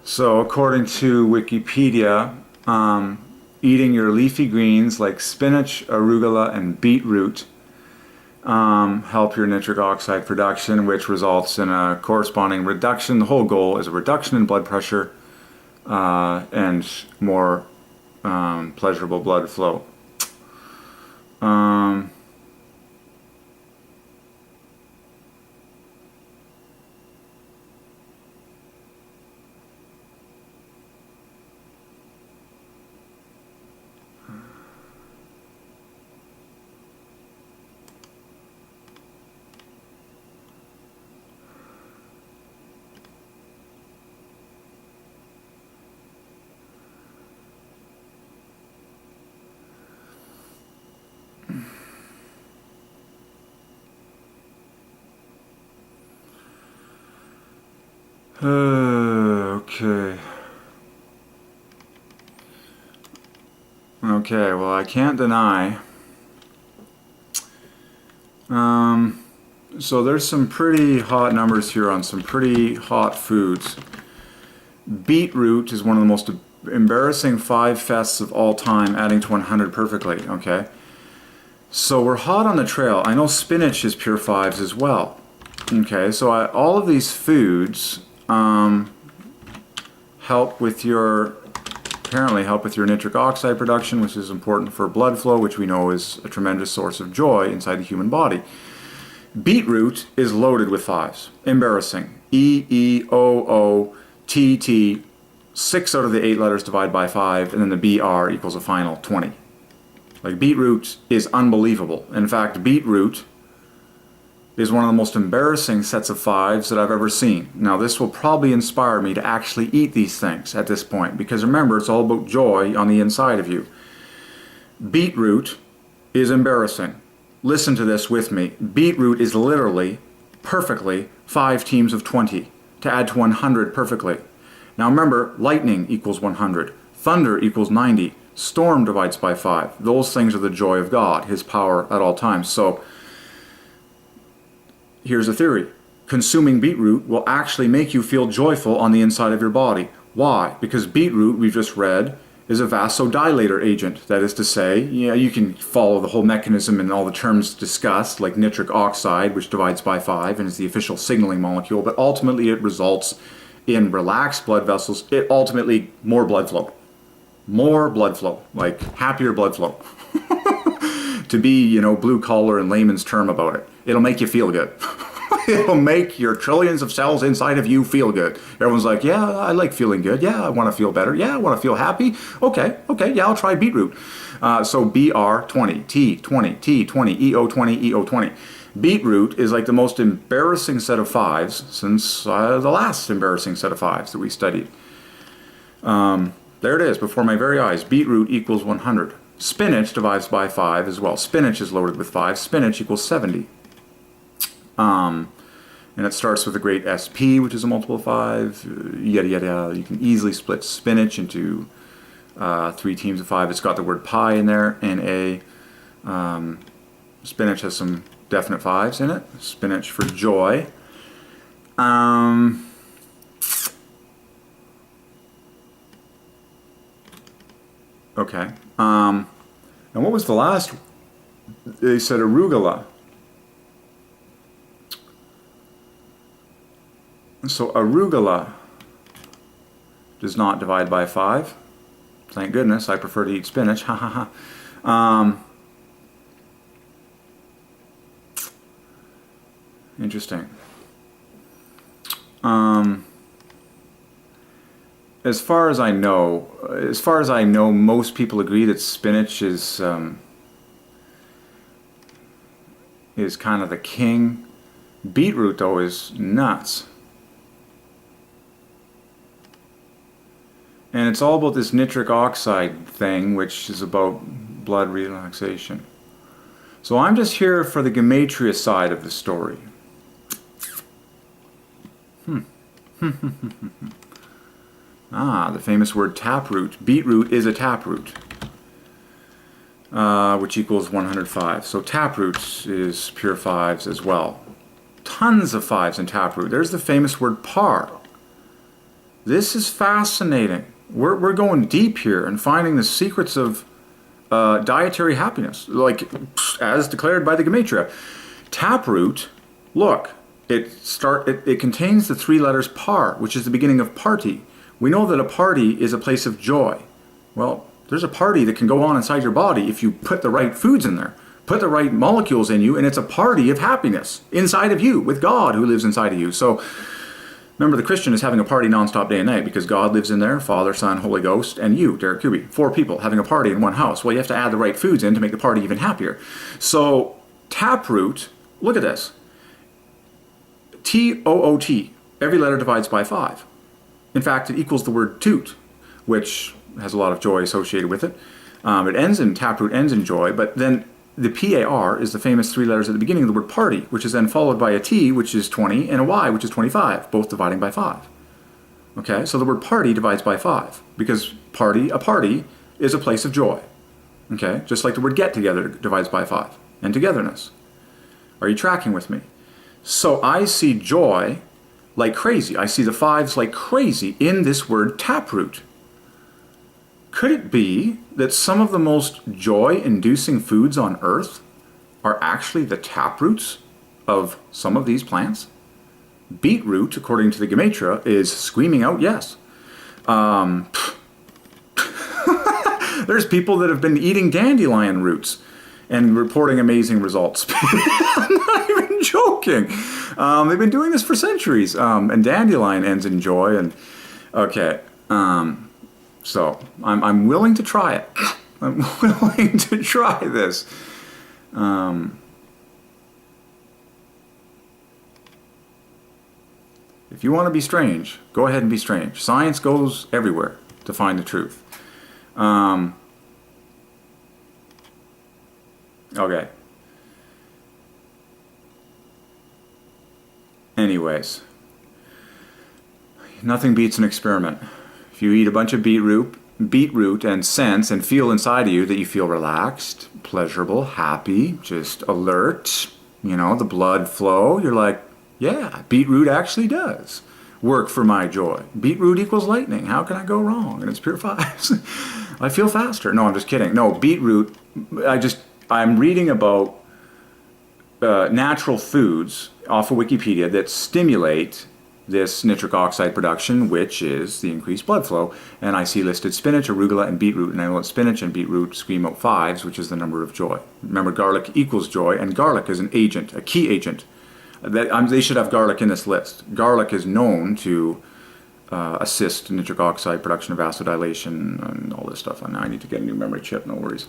So according to Wikipedia, eating your leafy greens like spinach, arugula, and beetroot help your nitric oxide production, which results in a corresponding reduction. The whole goal is a reduction in blood pressure and more pleasurable blood flow. Okay. Okay, well, I can't deny. So there's some pretty hot numbers here on some pretty hot foods. Beetroot is one of the most embarrassing 5 fests of all time, adding to 100 perfectly, okay? So we're hot on the trail. I know spinach is pure 5s as well. Okay, so all of these foods apparently help with your nitric oxide production, which is important for blood flow, which we know is a tremendous source of joy inside the human body. Beetroot is loaded with 5s. Embarrassing. E-E-O-O-T-T, 6 out of the 8 letters divide by 5, and then the B-R equals a final 20. Like, beetroot is unbelievable. In fact, beetroot is one of the most embarrassing sets of 5s that I've ever seen. Now, this will probably inspire me to actually eat these things at this point, because remember, it's all about joy on the inside of you. Beetroot is embarrassing. Listen to this with me. Beetroot is literally, perfectly, 5 teams of 20 to add to 100 perfectly. Now remember, lightning equals 100, thunder equals 90, storm divides by 5. Those things are the joy of God, His power at all times. So, here's a theory. Consuming beetroot will actually make you feel joyful on the inside of your body. Why? Because beetroot, we've just read, is a vasodilator agent. That is to say, you can follow the whole mechanism and all the terms discussed, like nitric oxide, which divides by 5 and is the official signaling molecule, but ultimately it results in relaxed blood vessels. It ultimately, more blood flow. More blood flow, like happier blood flow. To be, blue collar and layman's term about it. It'll make you feel good. It'll make your trillions of cells inside of you feel good. Everyone's like, yeah, I like feeling good. Yeah, I want to feel better. Yeah, I want to feel happy. Okay, yeah, I'll try beetroot. So BR20, T20, T20, EO20, EO20. Beetroot is like the most embarrassing set of 5s since the last embarrassing set of 5s that we studied. There it is, before my very eyes. Beetroot equals 100. Spinach divides by 5 as well. Spinach is loaded with 5. Spinach equals 70. And it starts with a great SP, which is a multiple of 5, yada yada. You can easily split spinach into 3 teams of 5. It's got the word pie in there, N-A. Spinach has some definite 5s in it. Spinach for joy. Okay. And what was the last? They said arugula. So arugula does not divide by 5. Thank goodness, I prefer to eat spinach. Ha ha ha. Interesting. As far as I know, most people agree that spinach is kind of the king. Beetroot, though, is nuts. And it's all about this nitric oxide thing, which is about blood relaxation. So I'm just here for the Gematria side of the story. The famous word taproot. Beetroot is a taproot, which equals 105. So taproot is pure 5s as well. Tons of 5s in taproot. There's the famous word par. This is fascinating. We're going deep here and finding the secrets of dietary happiness, like as declared by the Gematria. Taproot, look, it contains the three letters par, which is the beginning of party. We know that a party is a place of joy. Well, there's a party that can go on inside your body if you put the right foods in there, put the right molecules in you, and it's a party of happiness inside of you with God who lives inside of you. So remember, the Christian is having a party nonstop day and night because God lives in there, Father, Son, Holy Ghost, and you, Derek Kuby. 4 people having a party in one house. Well, you have to add the right foods in to make the party even happier. So taproot, look at this. T-O-O-T, every letter divides by 5. In fact, it equals the word toot, which has a lot of joy associated with it. It ends in, taproot ends in joy, but then the P-A-R is the famous 3 letters at the beginning of the word party, which is then followed by a T, which is 20, and a Y, which is 25, both dividing by 5. Okay, so the word party divides by 5, because a party is a place of joy. Okay, just like the word get together divides by 5, and togetherness. Are you tracking with me? So I see joy like crazy. I see the 5s like crazy in this word taproot. Could it be that some of the most joy-inducing foods on earth are actually the taproots of some of these plants? Beetroot, according to the Gematria, is screaming out yes. There's people that have been eating dandelion roots and reporting amazing results. I'm not even joking. They've been doing this for centuries. And dandelion ends in joy. And okay. So I'm willing to try it. I'm willing to try this. If you want to be strange, go ahead and be strange. Science goes everywhere to find the truth. Okay. Anyways, nothing beats an experiment. If you eat a bunch of beetroot and sense and feel inside of you that you feel relaxed, pleasurable, happy, just alert, you know, the blood flow, you're like, yeah, beetroot actually does work for my joy. Beetroot equals lightning. How can I go wrong? And it's pure 5s. I feel faster. No, I'm just kidding. No, beetroot, I'm reading about natural foods off of Wikipedia that stimulate this nitric oxide production, which is the increased blood flow. And I see listed spinach, arugula, and beetroot. And I know that spinach and beetroot scream out 5s, which is the number of joy. Remember, garlic equals joy, and garlic is an agent, a key agent. They should have garlic in this list. Garlic is known to assist nitric oxide production of vasodilation and all this stuff. And now I need to get a new memory chip, no worries.